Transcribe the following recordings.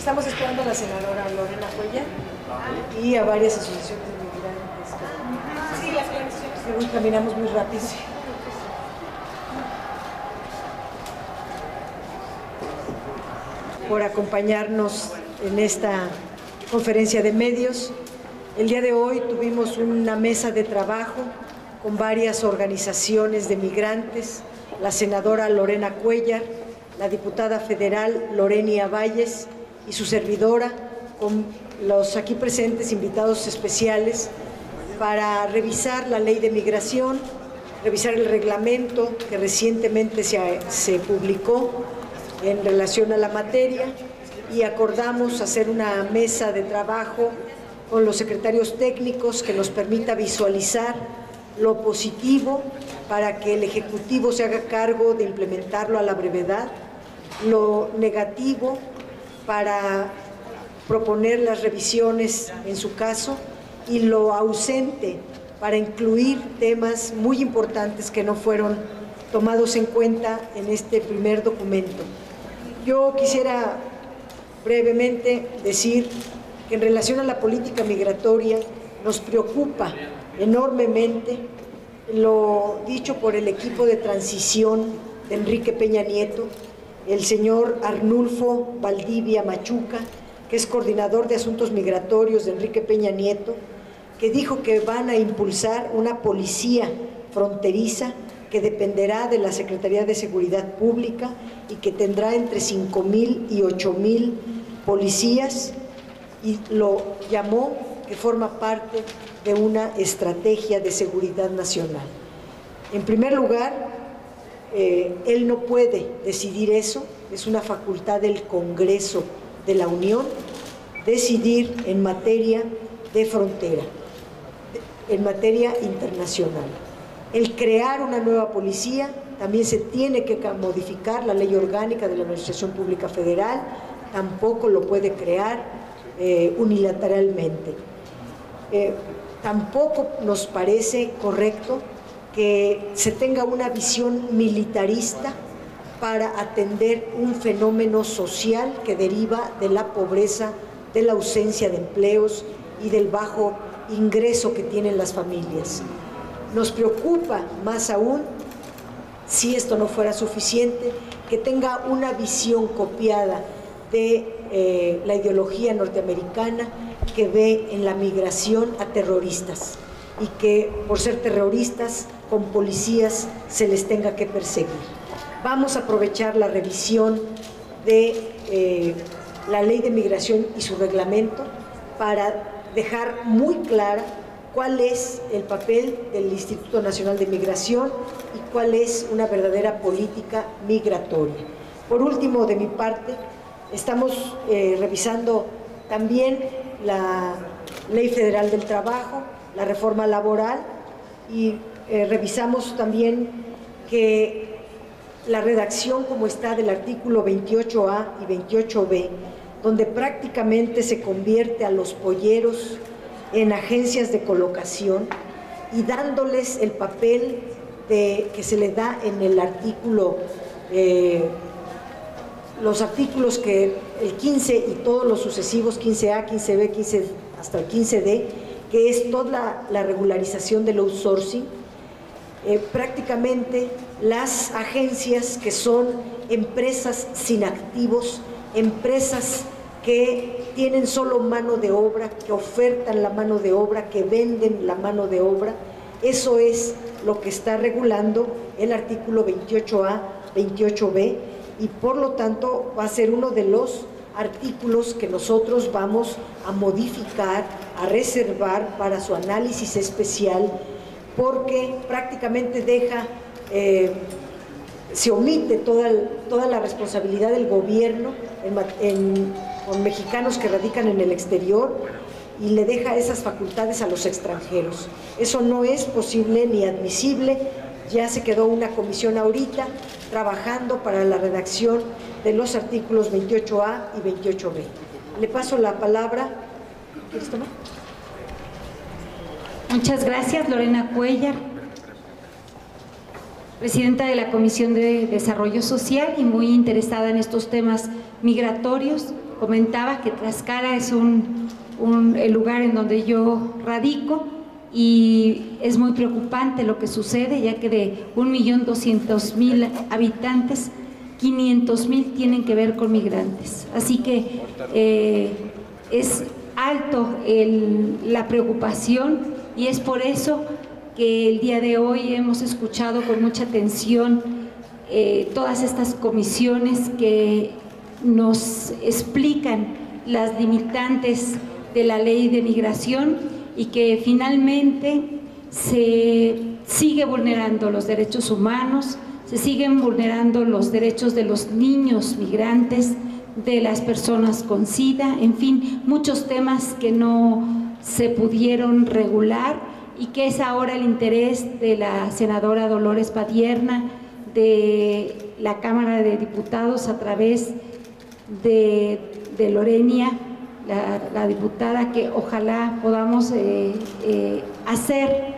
Estamos esperando a la senadora Lorena Cuellar y a varias asociaciones de migrantes. Sí, las organizaciones. Caminamos muy rápido. Por acompañarnos en esta conferencia de medios. El día de hoy tuvimos una mesa de trabajo con varias organizaciones de migrantes, la senadora Lorena Cuellar, la diputada federal Lorenia Valles y su servidora, con los aquí presentes invitados especiales, para revisar la ley de migración, revisar el reglamento que recientemente se publicó en relación a la materia, y acordamos hacer una mesa de trabajo con los secretarios técnicos que nos permita visualizar lo positivo para que el Ejecutivo se haga cargo de implementarlo a la brevedad, lo negativo para proponer las revisiones en su caso, y lo ausente para incluir temas muy importantes que no fueron tomados en cuenta en este primer documento. Yo quisiera brevemente decir que en relación a la política migratoria nos preocupa enormemente lo dicho por el equipo de transición de Enrique Peña Nieto, el señor Arnulfo Valdivia Machuca, que es coordinador de asuntos migratorios de Enrique Peña Nieto, que dijo que van a impulsar una policía fronteriza que dependerá de la Secretaría de Seguridad Pública y que tendrá entre 5,000 y 8,000 policías, y lo llamó que forma parte de una estrategia de seguridad nacional. En primer lugar, él no puede decidir eso, es una facultad del Congreso de la Unión decidir en materia de frontera, en materia internacional. El crear una nueva policía, también se tiene que modificar la ley orgánica de la Administración Pública Federal, tampoco lo puede crear unilateralmente. Tampoco nos parece correcto que se tenga una visión militarista para atender un fenómeno social que deriva de la pobreza, de la ausencia de empleos y del bajo ingreso que tienen las familias. Nos preocupa más aún, si esto no fuera suficiente, que tenga una visión copiada de la ideología norteamericana, que ve en la migración a terroristas y que por ser terroristas con policías se les tenga que perseguir. Vamos a aprovechar la revisión de la ley de migración y su reglamento para dejar muy clara cuál es el papel del Instituto Nacional de Migración y cuál es una verdadera política migratoria. Por último, de mi parte, estamos revisando también la Ley Federal del Trabajo, la reforma laboral, y revisamos también que la redacción como está del artículo 28A y 28B, donde prácticamente se convierte a los polleros en agencias de colocación y dándoles el papel que se le da en el artículo, los artículos que el 15 y todos los sucesivos, 15A, 15B, 15, hasta el 15D, que es toda la regularización del outsourcing. Prácticamente las agencias que son empresas sin activos, empresas que tienen solo mano de obra, que ofertan la mano de obra, que venden la mano de obra, eso es lo que está regulando el artículo 28A, 28B, y por lo tanto va a ser uno de los artículos que nosotros vamos a modificar, a reservar para su análisis especial, porque prácticamente se omite toda la responsabilidad del gobierno con mexicanos que radican en el exterior y le deja esas facultades a los extranjeros. Eso no es posible ni admisible. Ya se quedó una comisión ahorita trabajando para la redacción de los artículos 28A y 28B. Le paso la palabra. ¿Quieres tomar? Muchas gracias, Lorena Cuellar, presidenta de la Comisión de Desarrollo Social y muy interesada en estos temas migratorios. comentaba que Tlaxcala es el lugar en donde yo radico y es muy preocupante lo que sucede, ya que de 1.200.000 habitantes, 500.000 tienen que ver con migrantes. Así que es alto la preocupación y es por eso que el día de hoy hemos escuchado con mucha atención todas estas comisiones que nos explican las limitantes de la ley de migración y que finalmente se sigue vulnerando los derechos humanos, se siguen vulnerando los derechos de los niños migrantes, de las personas con SIDA, en fin, muchos temas que no se pudieron regular y que es ahora el interés de la senadora Dolores Padierna, de la Cámara de Diputados a través de Lorena, la diputada, que ojalá podamos hacer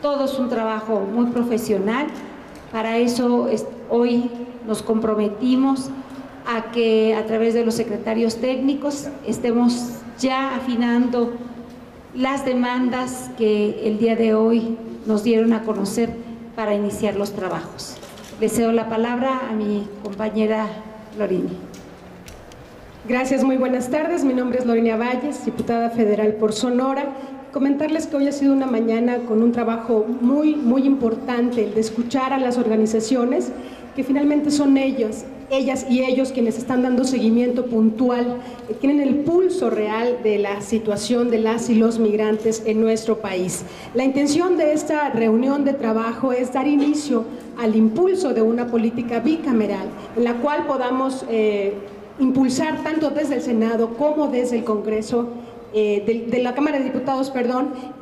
todos un trabajo muy profesional. Para eso hoy nos comprometimos a que a través de los secretarios técnicos estemos ya afinando las demandas que el día de hoy nos dieron a conocer para iniciar los trabajos. Le cedo la palabra a mi compañera Lorena. Gracias, muy buenas tardes. Mi nombre es Lorena Valles, diputada federal por Sonora. Comentarles que hoy ha sido una mañana con un trabajo muy importante, el de escuchar a las organizaciones, que finalmente son ellas y ellos quienes están dando seguimiento puntual, tienen el pulso real de la situación de las y los migrantes en nuestro país. La intención de esta reunión de trabajo es dar inicio al impulso de una política bicameral, en la cual podamos impulsar tanto desde el Senado como desde el Congreso, de la Cámara de Diputados,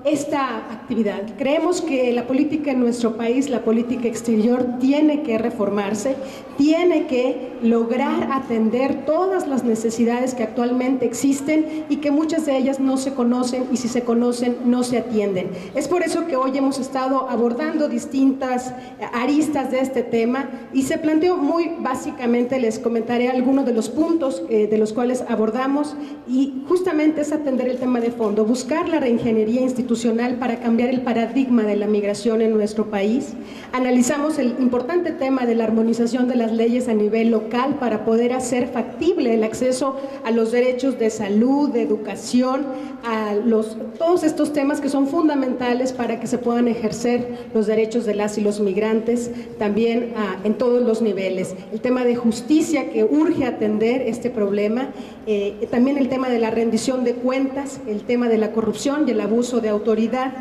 esta actividad. Creemos que la política en nuestro país, la política exterior, tiene que reformarse, tiene que lograr atender todas las necesidades que actualmente existen y que muchas de ellas no se conocen, y si se conocen no se atienden. Es por eso que hoy hemos estado abordando distintas aristas de este tema y se planteó muy básicamente, les comentaré algunos de los puntos de los cuales abordamos, y justamente es atender el tema de fondo, buscar la reingeniería institucional para cambiar el paradigma de la migración en nuestro país. Analizamos el importante tema de la armonización de las leyes a nivel local para poder hacer factible el acceso a los derechos de salud, de educación, a todos estos temas que son fundamentales para que se puedan ejercer los derechos de las y los migrantes, también en todos los niveles. El tema de justicia, que urge atender este problema, también el tema de la rendición de cuentas, el tema de la corrupción y el abuso de autoridad.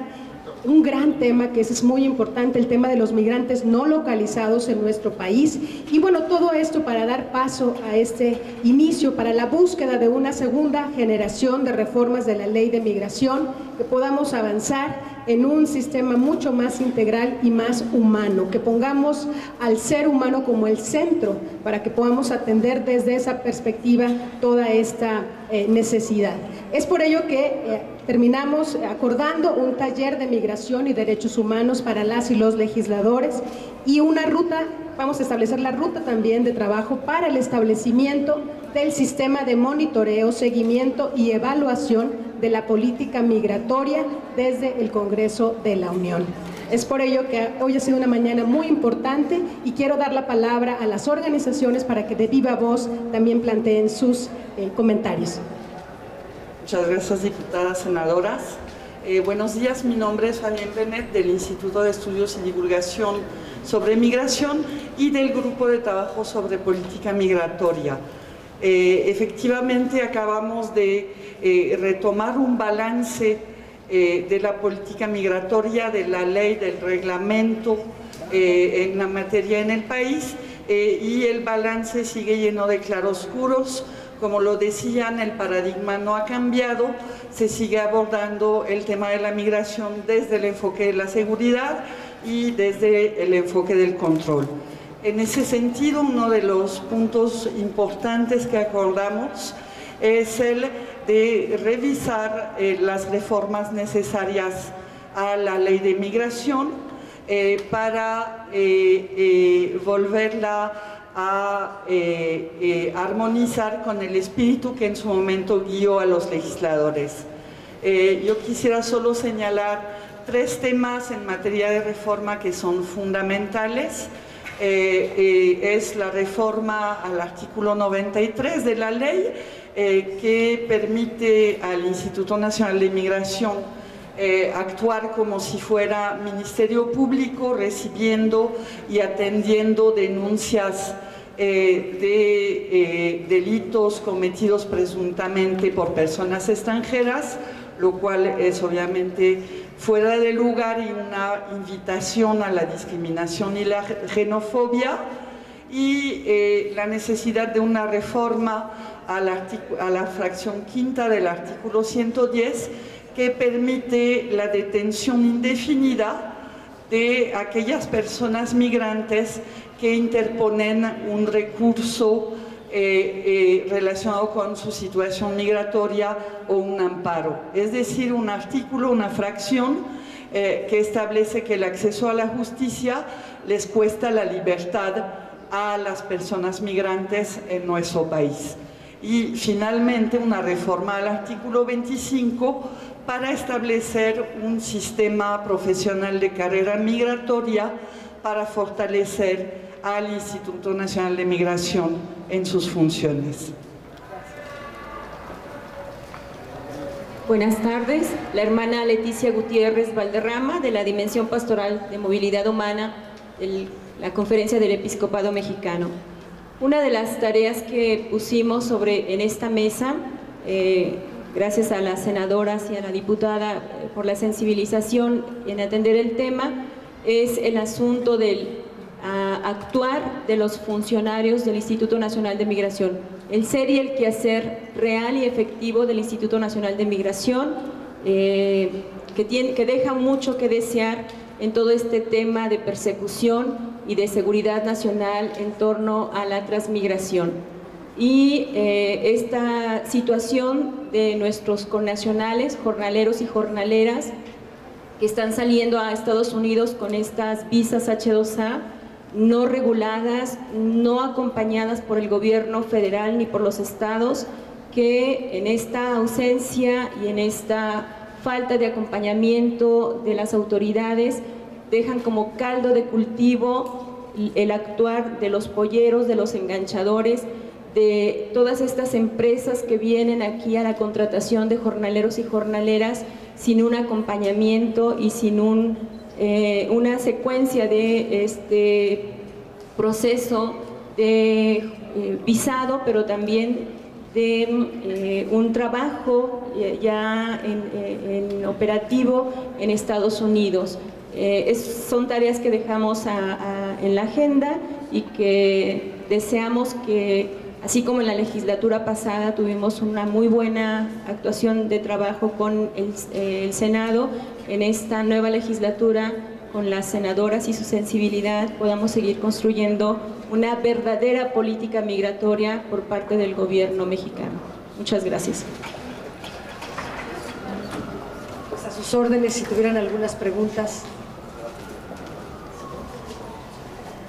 Un gran tema que es muy importante, el tema de los migrantes no localizados en nuestro país. Y bueno, todo esto para dar paso a este inicio, para la búsqueda de una segunda generación de reformas de la ley de migración, que podamos avanzar en un sistema mucho más integral y más humano, que pongamos al ser humano como el centro para que podamos atender desde esa perspectiva toda esta necesidad. Es por ello que terminamos acordando un taller de migración y derechos humanos para las y los legisladores y una ruta, vamos a establecer la ruta también de trabajo para el establecimiento del sistema de monitoreo, seguimiento y evaluación de la política migratoria desde el Congreso de la Unión. Es por ello que hoy ha sido una mañana muy importante y quiero dar la palabra a las organizaciones para que de viva voz también planteen sus comentarios. Muchas gracias, diputadas, senadoras. Buenos días, mi nombre es Fabián Benet, del Instituto de Estudios y Divulgación sobre Migración y del Grupo de Trabajo sobre Política Migratoria. Efectivamente, acabamos de retomar un balance de la política migratoria, de la ley, del reglamento en la materia en el país, y el balance sigue lleno de claroscuros. Como lo decían, el paradigma no ha cambiado, se sigue abordando el tema de la migración desde el enfoque de la seguridad y desde el enfoque del control. En ese sentido, uno de los puntos importantes que acordamos es el de revisar las reformas necesarias a la ley de migración para volverla a armonizar con el espíritu que en su momento guió a los legisladores. Yo quisiera solo señalar 3 temas en materia de reforma que son fundamentales. Es la reforma al artículo 93 de la ley, que permite al Instituto Nacional de Migración actuar como si fuera Ministerio Público, recibiendo y atendiendo denuncias de delitos cometidos presuntamente por personas extranjeras, lo cual es obviamente fuera de lugar y una invitación a la discriminación y la xenofobia, y la necesidad de una reforma a la fracción quinta del artículo 110, que permite la detención indefinida de aquellas personas migrantes que interponen un recurso relacionado con su situación migratoria o un amparo. Es decir, un artículo, una fracción que establece que el acceso a la justicia les cuesta la libertad a las personas migrantes en nuestro país. Y finalmente una reforma al artículo 25 para establecer un sistema profesional de carrera migratoria para fortalecer al Instituto Nacional de Migración en sus funciones. Buenas tardes, la hermana Leticia Gutiérrez Valderrama, de la Dimensión Pastoral de Movilidad Humana de la Conferencia del Episcopado Mexicano. Una de las tareas que pusimos en esta mesa, gracias a las senadoras y a la diputada por la sensibilización en atender el tema, es el asunto del actuar de los funcionarios del Instituto Nacional de Migración, el ser y el quehacer real y efectivo del Instituto Nacional de Migración, que deja mucho que desear en todo este tema de persecución y de seguridad nacional en torno a la transmigración. Y esta situación de nuestros connacionales, jornaleros y jornaleras, que están saliendo a Estados Unidos con estas visas H2A, no reguladas, no acompañadas por el gobierno federal ni por los estados, que en esta ausencia y en esta falta de acompañamiento de las autoridades dejan como caldo de cultivo el actuar de los polleros, de los enganchadores, de todas estas empresas que vienen aquí a la contratación de jornaleros y jornaleras sin un acompañamiento y sin una secuencia de este proceso de visado, pero también de un trabajo ya en operativo en Estados Unidos. Son tareas que dejamos en la agenda y que deseamos que, así como en la legislatura pasada tuvimos una muy buena actuación de trabajo con el Senado, en esta nueva legislatura con las senadoras y su sensibilidad podamos seguir construyendo una verdadera política migratoria por parte del gobierno mexicano. Muchas gracias. Pues a sus órdenes, si tuvieran algunas preguntas.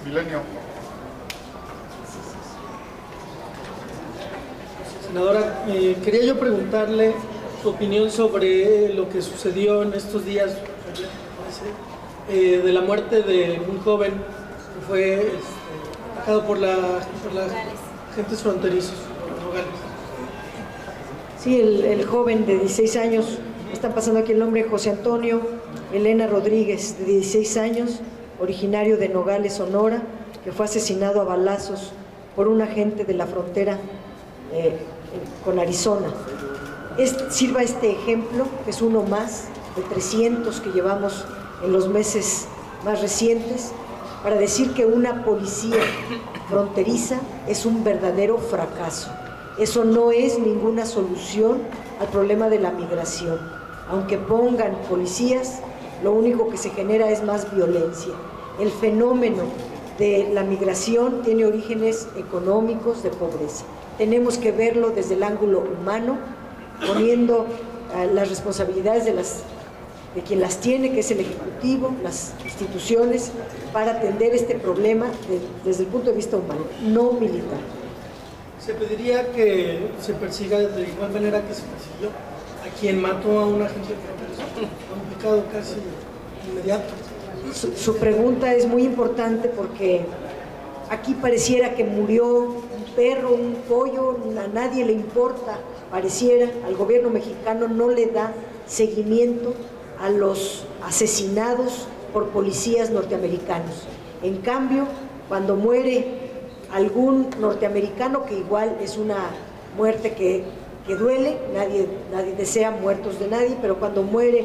Milenio. Senadora, quería yo preguntarle su opinión sobre lo que sucedió en estos días de la muerte de un joven que fue atacado por los agentes fronterizos, por Nogales. Sí, el joven de 16 años, están pasando aquí el nombre, José Antonio Elena Rodríguez, de 16 años, originario de Nogales, Sonora, que fue asesinado a balazos por un agente de la frontera con Arizona. Sirva este ejemplo, que es uno más de 300 que llevamos en los meses más recientes, para decir que una policía fronteriza es un verdadero fracaso. Eso no es ninguna solución al problema de la migración. Aunque pongan policías, lo único que se genera es más violencia. El fenómeno de la migración tiene orígenes económicos, de pobreza. Tenemos que verlo desde el ángulo humano, poniendo las responsabilidades de las de quien las tiene, que es el Ejecutivo, las instituciones, para atender este problema desde el punto de vista humano, no militar. Se pediría que se persiga de igual manera que se persiguió a quien mató a un agente fronterizo, un pecado casi inmediato. Su pregunta es muy importante porque aquí pareciera que murió un perro, un pollo, a nadie le importa, pareciera, al gobierno mexicano no le da seguimiento a los asesinados por policías norteamericanos. En cambio, cuando muere algún norteamericano, que igual es una muerte que duele, nadie desea muertos de nadie, pero cuando muere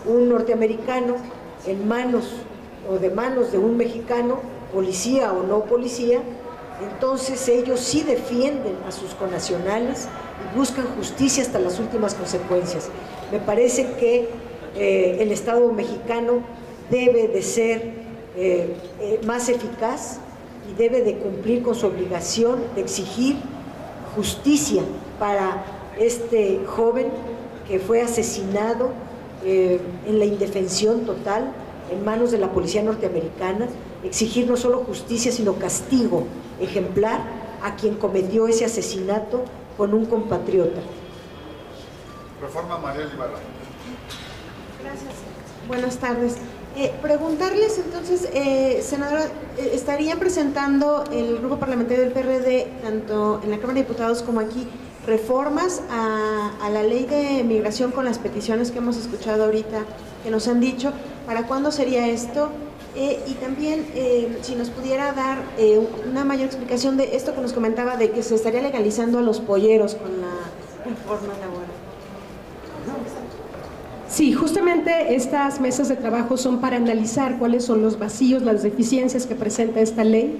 un norteamericano en manos de un mexicano, policía o no policía, entonces ellos sí defienden a sus connacionales y buscan justicia hasta las últimas consecuencias. Me parece que el Estado mexicano debe de ser más eficaz y debe de cumplir con su obligación de exigir justicia para este joven que fue asesinado en la indefensión total en manos de la policía norteamericana, exigir no solo justicia sino castigo ejemplar a quien cometió ese asesinato con un compatriota. Reforma Mariel Ibarra. Gracias. Buenas tardes. Preguntarles entonces, senadora, ¿estarían presentando el grupo parlamentario del PRD, tanto en la Cámara de Diputados como aquí, reformas a la ley de migración con las peticiones que hemos escuchado ahorita, que nos han dicho? ¿Para cuándo sería esto? Y también, si nos pudiera dar una mayor explicación de esto que nos comentaba, de que se estaría legalizando a los polleros con la reforma laboral. Sí, justamente estas mesas de trabajo son para analizar cuáles son los vacíos, las deficiencias que presenta esta ley,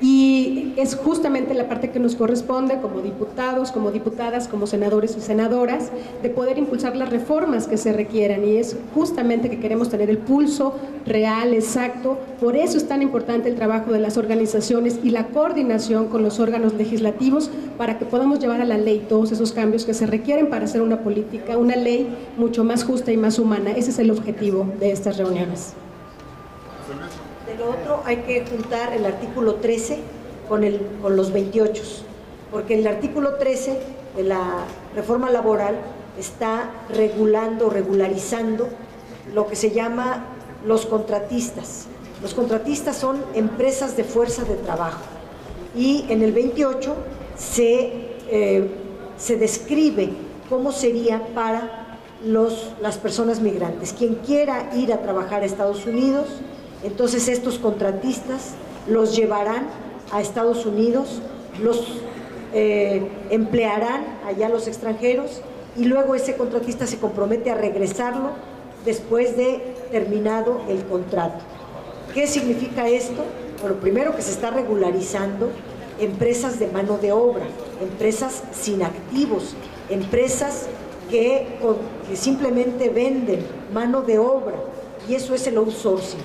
y es justamente la parte que nos corresponde como diputados, como diputadas, como senadores y senadoras, de poder impulsar las reformas que se requieran, y es justamente que queremos tener el pulso real, exacto. Por eso es tan importante el trabajo de las organizaciones y la coordinación con los órganos legislativos para que podamos llevar a la ley todos esos cambios que se requieren para hacer una política, una ley mucho más justa y más humana. Ese es el objetivo de estas reuniones. De lo otro hay que juntar el artículo 13 con los 28, porque el artículo 13 de la reforma laboral está regularizando lo que se llama los contratistas. Los contratistas son empresas de fuerza de trabajo, y en el 28 se describe cómo sería para las personas migrantes. Quien quiera ir a trabajar a Estados Unidos, entonces estos contratistas los llevarán a Estados Unidos, los emplearán allá los extranjeros, y luego ese contratista se compromete a regresarlo después de terminado el contrato. ¿Qué significa esto? Bueno, primero que se está regularizando empresas de mano de obra, empresas sin activos, empresas que simplemente venden mano de obra, y eso es el outsourcing.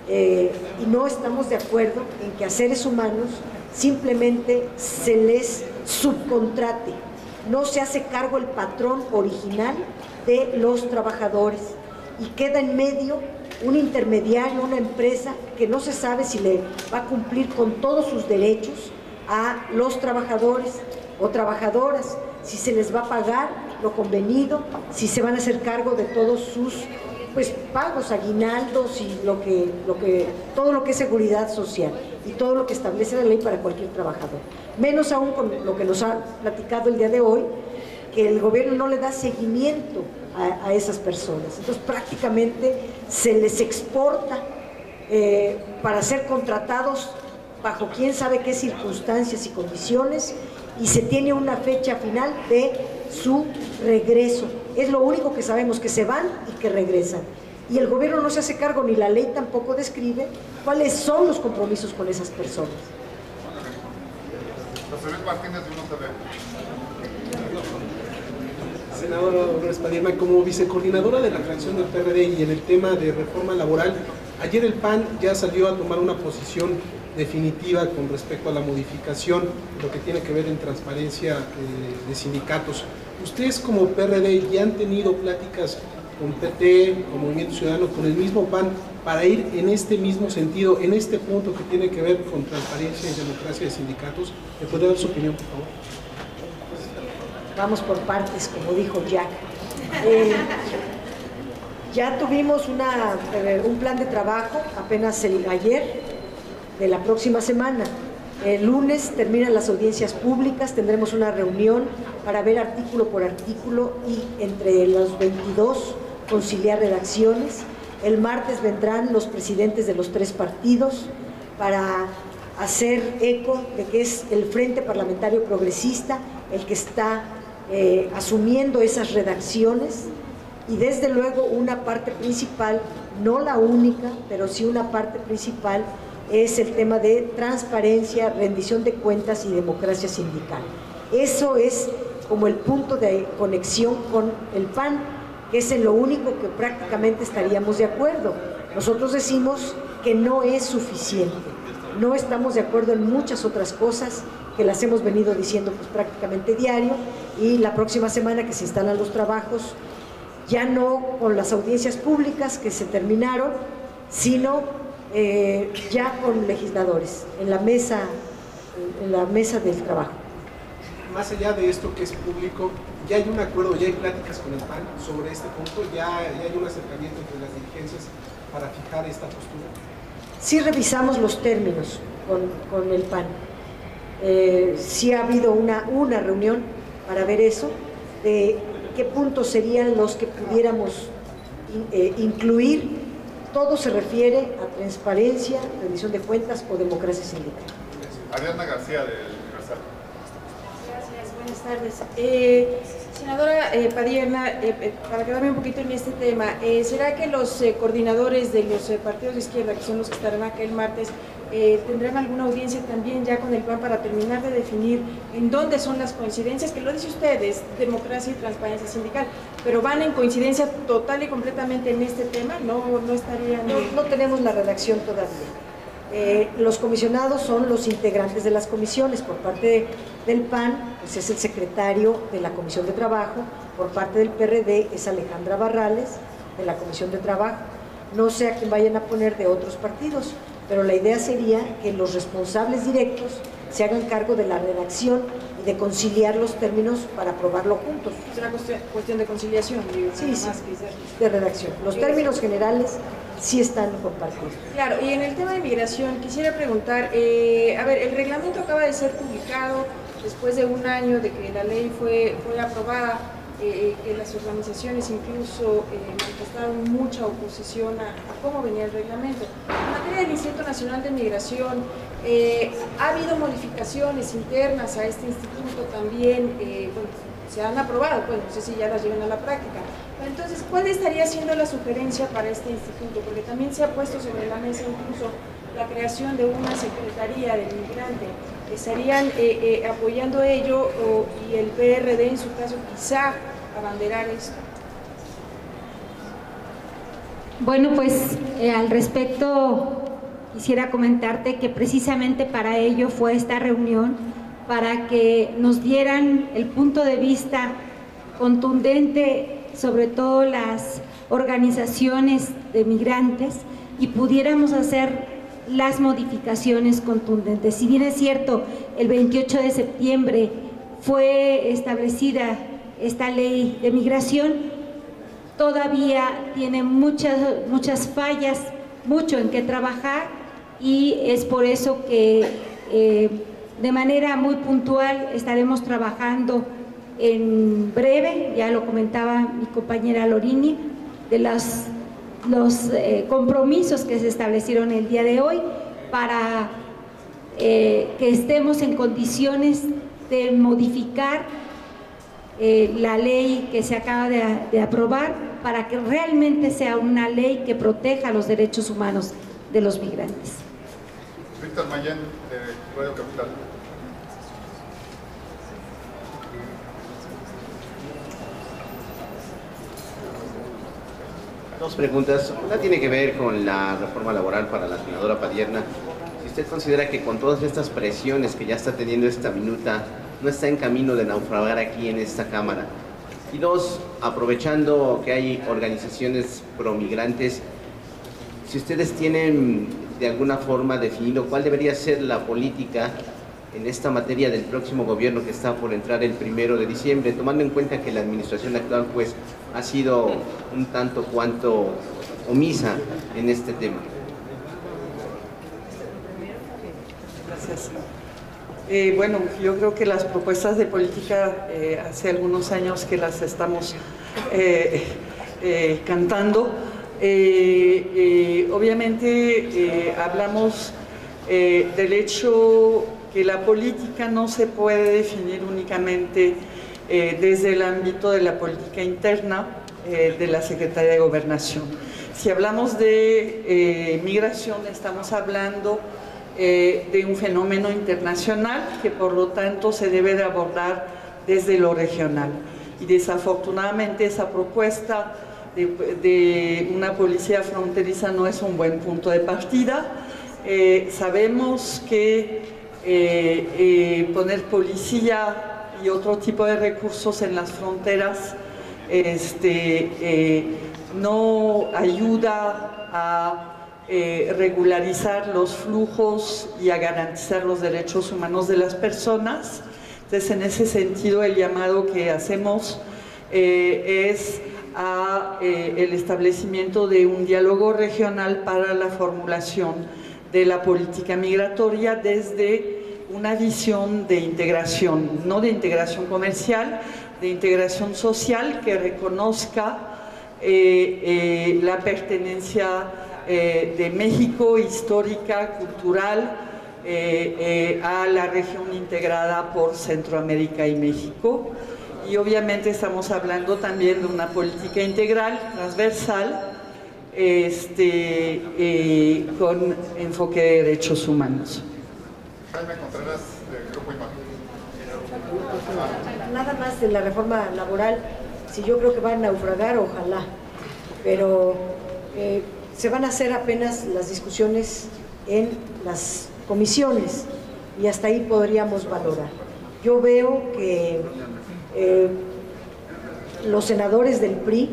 Y no estamos de acuerdo en que a seres humanos simplemente se les subcontrate, no se hace cargo el patrón original de los trabajadores, y queda en medio un intermediario, una empresa que no se sabe si le va a cumplir con todos sus derechos a los trabajadores o trabajadoras, si se les va a pagar lo convenido, si se van a hacer cargo de todos sus pagos, aguinaldos y todo lo que es seguridad social y todo lo que establece la ley para cualquier trabajador. Menos aún con lo que nos ha platicado el día de hoy, que el gobierno no le da seguimiento a esas personas. Entonces prácticamente se les exporta para ser contratados bajo quién sabe qué circunstancias y condiciones, y se tiene una fecha final de su regreso. Es lo único que sabemos, que se van y que regresan. Y el gobierno no se hace cargo, ni la ley tampoco describe cuáles son los compromisos con esas personas. José Luis Martínez, de UNO TV. Senadora Dolores Padierna, como vicecoordinadora de la fracción del PRD y en el tema de reforma laboral, ayer el PAN ya salió a tomar una posición definitiva con respecto a la modificación de lo que tiene que ver en transparencia de sindicatos. ¿Ustedes como PRD ya han tenido pláticas con PT, con Movimiento Ciudadano, con el mismo PAN, para ir en este mismo sentido, en este punto que tiene que ver con transparencia y democracia de sindicatos? ¿Me podría dar su opinión, por favor? Vamos por partes, como dijo Jack. Ya tuvimos un plan de trabajo apenas ayer de la próxima semana. El lunes terminan las audiencias públicas, tendremos una reunión para ver artículo por artículo y entre los 22 conciliar redacciones. El martes vendrán los presidentes de los 3 partidos para hacer eco de que es el Frente Parlamentario Progresista el que está asumiendo esas redacciones, y desde luego una parte principal, no la única, pero sí una parte principal, es el tema de transparencia, rendición de cuentas y democracia sindical. Eso es como el punto de conexión con el PAN, que es en lo único que prácticamente estaríamos de acuerdo. Nosotros decimos que no es suficiente, no estamos de acuerdo en muchas otras cosas que las hemos venido diciendo pues prácticamente diario, y la próxima semana que se instalan los trabajos, ya no con las audiencias públicas que se terminaron, sino ya con legisladores en la mesa del trabajo. Más allá de esto que es público, ¿ya hay un acuerdo, ya hay pláticas con el PAN sobre este punto? ¿Ya hay un acercamiento entre las dirigencias para fijar esta postura? Sí revisamos los términos con el PAN. Sí ha habido una reunión para ver eso, de qué puntos serían los que pudiéramos incluir. Todo se refiere a transparencia, rendición de cuentas o democracia sindical. Ariadna García, del Universal. Gracias, buenas tardes. Senadora Padierna, para quedarme un poquito en este tema, ¿será que los coordinadores de los partidos de izquierda, que son los que estarán acá el martes, tendrán alguna audiencia también ya con el PAN para terminar de definir en dónde son las coincidencias? Que lo dice usted, es democracia y transparencia sindical, pero ¿van en coincidencia total y completamente en este tema? ¿No estarían...? No tenemos la redacción todavía. Los comisionados son los integrantes de las comisiones. Por parte del PAN, pues es el secretario de la Comisión de Trabajo. Por parte del PRD es Alejandra Barrales, de la Comisión de Trabajo. No sé a quién vayan a poner de otros partidos, pero la idea sería que los responsables directos se hagan cargo de la redacción y de conciliar los términos para aprobarlo juntos. Es una cuestión de conciliación, digo, sí, más que de redacción. Los términos generales sí están compartidos. Claro, y en el tema de migración quisiera preguntar, a ver, el reglamento acaba de ser publicado después de un año de que la ley fue aprobada, que las organizaciones incluso manifestaron mucha oposición a cómo venía el reglamento. En materia del Instituto Nacional de Migración, ha habido modificaciones internas a este instituto también, bueno, se han aprobado, pues no sé si ya las llevan a la práctica. Entonces, ¿cuál estaría siendo la sugerencia para este instituto? Porque también se ha puesto sobre la mesa incluso la creación de una secretaría del migrante. ¿Estarían apoyando ello y el PRD en su caso quizá abanderar esto? Bueno, pues al respecto quisiera comentarte que precisamente para ello fue esta reunión, para que nos dieran el punto de vista contundente, sobre todo las organizaciones de migrantes, y pudiéramos hacer las modificaciones contundentes. Si bien es cierto, el 28 de septiembre fue establecida esta ley de migración, todavía tiene muchas fallas, mucho en qué trabajar, y es por eso que de manera muy puntual estaremos trabajando en breve, ya lo comentaba mi compañera Lorini, de los compromisos que se establecieron el día de hoy para que estemos en condiciones de modificar la ley que se acaba de aprobar, para que realmente sea una ley que proteja los derechos humanos de los migrantes. Víctor Mayén, de Radio Capital. Dos preguntas. Una tiene que ver con la reforma laboral para la senadora Padierna. Si usted considera que con todas estas presiones que ya está teniendo esta minuta, no está en camino de naufragar aquí en esta Cámara. Y dos, aprovechando que hay organizaciones promigrantes, si ustedes tienen de alguna forma definido cuál debería ser la política en esta materia del próximo gobierno que está por entrar el 1 de diciembre, tomando en cuenta que la administración actual pues ha sido un tanto cuanto omisa en este tema. Gracias. Bueno, yo creo que las propuestas de política hace algunos años que las estamos cantando. Obviamente hablamos del hecho que la política no se puede definir únicamente desde el ámbito de la política interna de la Secretaría de Gobernación. Si hablamos de migración, estamos hablando de un fenómeno internacional que por lo tanto se debe de abordar desde lo regional. Y desafortunadamente esa propuesta de una policía fronteriza no es un buen punto de partida. Sabemos que poner policía y otro tipo de recursos en las fronteras no ayuda a regularizar los flujos y a garantizar los derechos humanos de las personas. Entonces, en ese sentido, el llamado que hacemos es a el establecimiento de un diálogo regional para la formulación de la política migratoria desde una visión de integración, no de integración comercial, de integración social que reconozca la pertenencia de México histórica, cultural, a la región integrada por Centroamérica y México. Y obviamente estamos hablando también de una política integral, transversal, con enfoque de derechos humanos. Jaime Contreras, del Grupo Imagen. Nada más de la reforma laboral, si yo creo que va a naufragar, ojalá, pero se van a hacer apenas las discusiones en las comisiones y hasta ahí podríamos valorar. Yo veo que los senadores del PRI,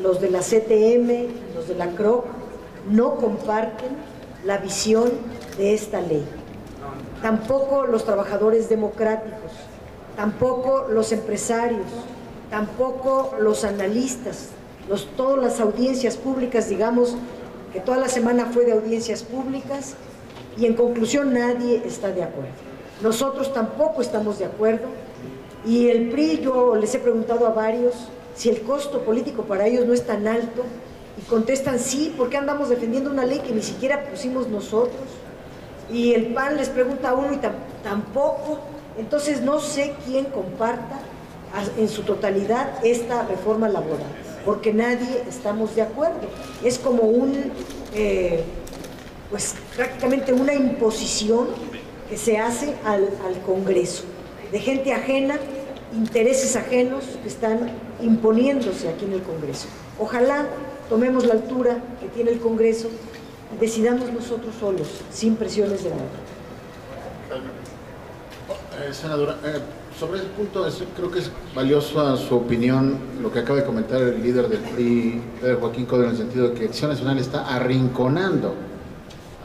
los de la CTM, los de la CROC, no comparten la visión de esta ley. Tampoco los trabajadores democráticos, tampoco los empresarios, tampoco los analistas, todas las audiencias públicas, digamos que toda la semana fue de audiencias públicas y en conclusión nadie está de acuerdo. Nosotros tampoco estamos de acuerdo y el PRI, yo les he preguntado a varios si el costo político para ellos no es tan alto y contestan sí, ¿por qué andamos defendiendo una ley que ni siquiera pusimos nosotros? Y el PAN les pregunta a uno y tampoco. Entonces no sé quién comparta en su totalidad esta reforma laboral, porque nadie estamos de acuerdo. Es como pues prácticamente una imposición que se hace al Congreso, de gente ajena, intereses ajenos que están imponiéndose aquí en el Congreso. Ojalá tomemos la altura que tiene el Congreso y decidamos nosotros solos, sin presiones de nadie. Senadora, sobre ese punto creo que es valiosa su opinión, lo que acaba de comentar el líder del PRI, Pedro Joaquín Códero, en el sentido de que Acción Nacional está arrinconando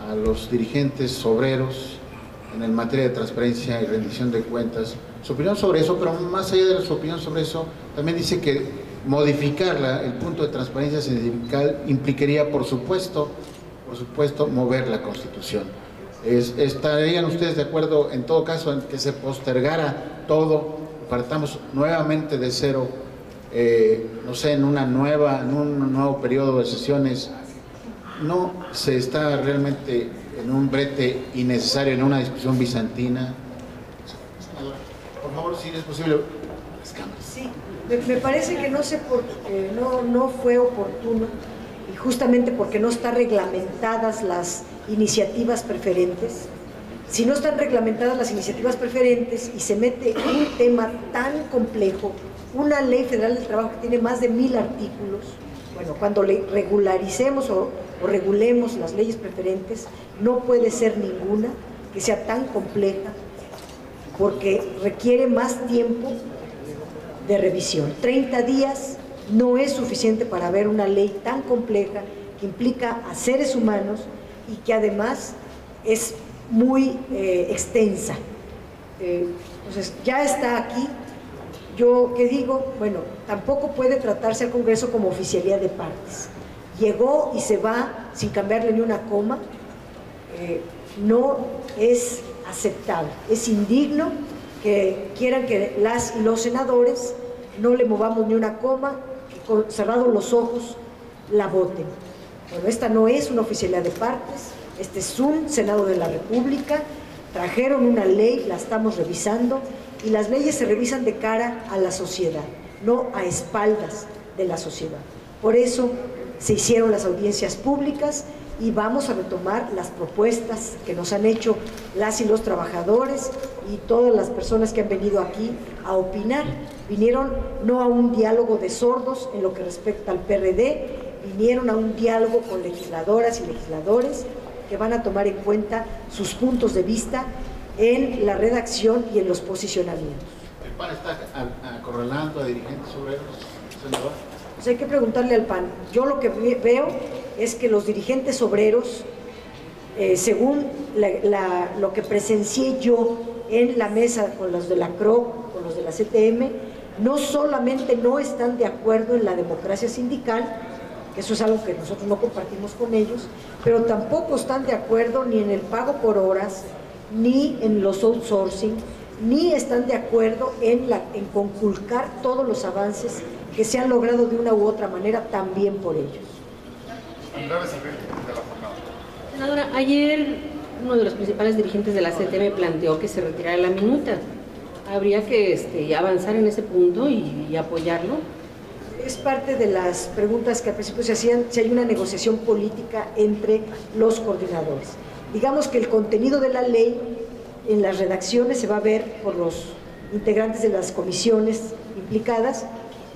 a los dirigentes obreros en materia de transparencia y rendición de cuentas. Su opinión sobre eso, pero más allá de su opinión sobre eso, también dice que modificar el punto de transparencia sindical implicaría, por supuesto, mover la Constitución. ¿Estarían ustedes de acuerdo, en todo caso, en que se postergara todo, partamos nuevamente de cero, no sé, en un nuevo periodo de sesiones? ¿No se está realmente en un brete innecesario, en una discusión bizantina? Senadora, por favor, si es posible, las cámaras. Sí, me parece que no fue oportuno, y justamente porque no están reglamentadas las iniciativas preferentes. Si no están reglamentadas las iniciativas preferentes y se mete un tema tan complejo, una ley federal del trabajo que tiene más de 1000 artículos, bueno, cuando regularicemos o regulemos las leyes preferentes, no puede ser ninguna que sea tan compleja, porque requiere más tiempo de revisión. 30 días no es suficiente para ver una ley tan compleja que implica a seres humanos y que además es muy extensa. Entonces, ya está aquí. Yo, ¿qué digo? Bueno, tampoco puede tratarse al Congreso como oficialía de partes. Llegó y se va sin cambiarle ni una coma. No es aceptable, es indigno que quieran que las y los senadores no le movamos ni una coma, que cerrados los ojos la voten. Bueno, esta no es una oficialidad de partes, este es un Senado de la República, trajeron una ley, la estamos revisando, y las leyes se revisan de cara a la sociedad, no a espaldas de la sociedad. Por eso se hicieron las audiencias públicas y vamos a retomar las propuestas que nos han hecho las y los trabajadores y todas las personas que han venido aquí a opinar. Vinieron no a un diálogo de sordos en lo que respecta al PRD, vinieron a un diálogo con legisladoras y legisladores que van a tomar en cuenta sus puntos de vista en la redacción y en los posicionamientos. ¿El PAN está acorralando a dirigentes obreros, senador? Pues hay que preguntarle al PAN. Yo lo que veo es que los dirigentes obreros, según lo que presencié yo en la mesa con los de la CRO, con los de la CTM, no solamente no están de acuerdo en la democracia sindical, que eso es algo que nosotros no compartimos con ellos, pero tampoco están de acuerdo ni en el pago por horas, ni en los outsourcing, ni están de acuerdo en conculcar todos los avances que se han logrado de una u otra manera también por ellos. Senadora, ayer uno de los principales dirigentes de la CTM planteó que se retirara la minuta. ¿Habría que avanzar en ese punto y apoyarlo? Es parte de las preguntas que al principio se hacían, si hay una negociación política entre los coordinadores. Digamos que el contenido de la ley en las redacciones se va a ver por los integrantes de las comisiones implicadas,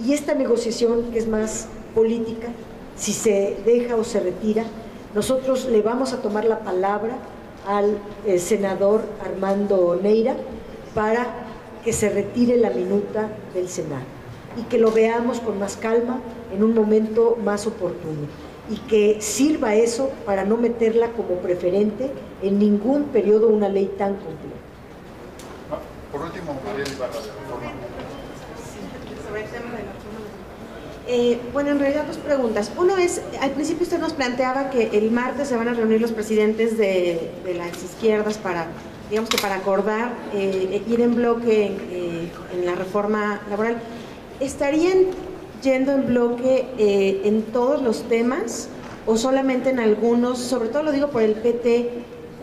y esta negociación, que es más política, si se deja o se retira, nosotros le vamos a tomar la palabra al senador Armando Neira para que se retire la minuta del Senado y que lo veamos con más calma en un momento más oportuno, y que sirva eso para no meterla como preferente en ningún periodo una ley tan compleja. Por último, María Ibarra, de Reforma. Sobre el tema de la reforma. Bueno, en realidad dos preguntas. Uno es, al principio usted nos planteaba que el martes se van a reunir los presidentes de las izquierdas para, digamos que para acordar ir en bloque en la reforma laboral. ¿Estarían yendo en bloque en todos los temas o solamente en algunos? Sobre todo lo digo por el PT,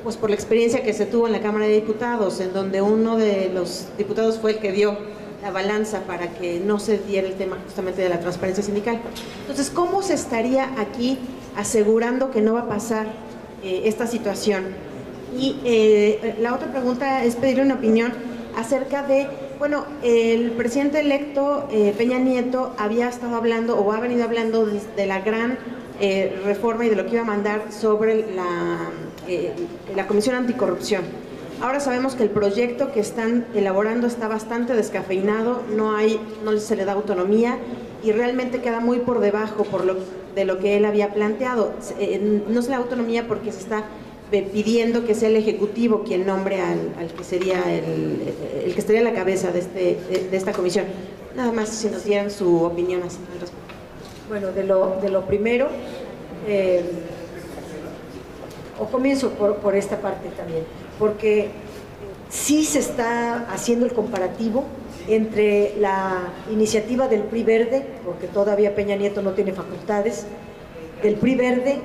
pues por la experiencia que se tuvo en la Cámara de Diputados, en donde uno de los diputados fue el que dio la balanza para que no se diera el tema justamente de la transparencia sindical. Entonces, ¿cómo se estaría aquí asegurando que no va a pasar esta situación? Y la otra pregunta es pedirle una opinión acerca de, bueno, el presidente electo Peña Nieto había estado hablando o ha venido hablando de la gran reforma y de lo que iba a mandar sobre la Comisión Anticorrupción. Ahora sabemos que el proyecto que están elaborando está bastante descafeinado, no se le da autonomía y realmente queda muy por debajo de lo que él había planteado. No se le da autonomía porque se está pidiendo que sea el Ejecutivo quien nombre al que sería el que estaría a la cabeza de esta comisión. Nada más si nos dieran su opinión al respecto. Bueno, de lo primero, o comienzo por esta parte también, porque sí se está haciendo el comparativo entre la iniciativa del PRI Verde, porque todavía Peña Nieto no tiene facultades, del PRI Verde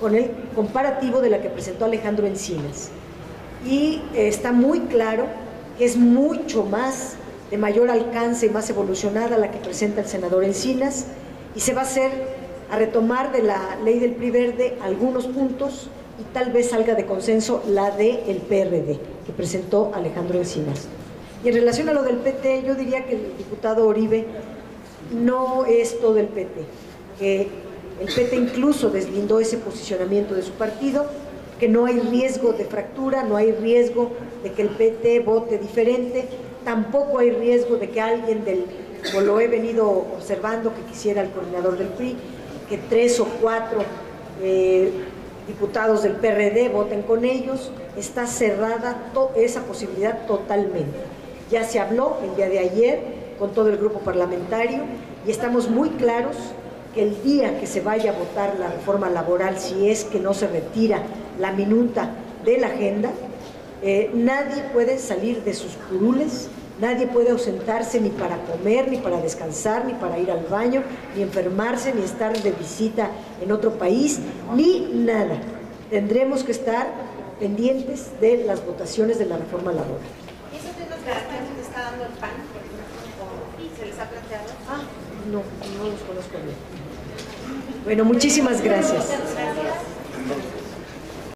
con el comparativo de la que presentó Alejandro Encinas. Y está muy claro que es mucho más, de mayor alcance, más evolucionada la que presenta el senador Encinas, y se va a retomar de la ley del PRI Verde algunos puntos y tal vez salga de consenso la del PRD que presentó Alejandro Encinas. Y en relación a lo del PT, yo diría que el diputado Oribe no es todo el PT, que el PT incluso deslindó ese posicionamiento de su partido, que no hay riesgo de fractura, no hay riesgo de que el PT vote diferente, tampoco hay riesgo de que alguien del o lo he venido observando que quisiera el coordinador del PRI, que 3 o 4 diputados del PRD voten con ellos. Está cerrada esa posibilidad totalmente. Ya se habló el día de ayer con todo el grupo parlamentario y estamos muy claros que el día que se vaya a votar la reforma laboral, si es que no se retira la minuta de la agenda, nadie puede salir de sus curules, nadie puede ausentarse ni para comer, ni para descansar, ni para ir al baño, ni enfermarse, ni estar de visita en otro país, ni nada. Tendremos que estar pendientes de las votaciones de la reforma laboral. ¿Y esos son los garantías que está dando el PAN? ¿Se les ha planteado? No los conozco bien. Bueno, muchísimas gracias. Gracias.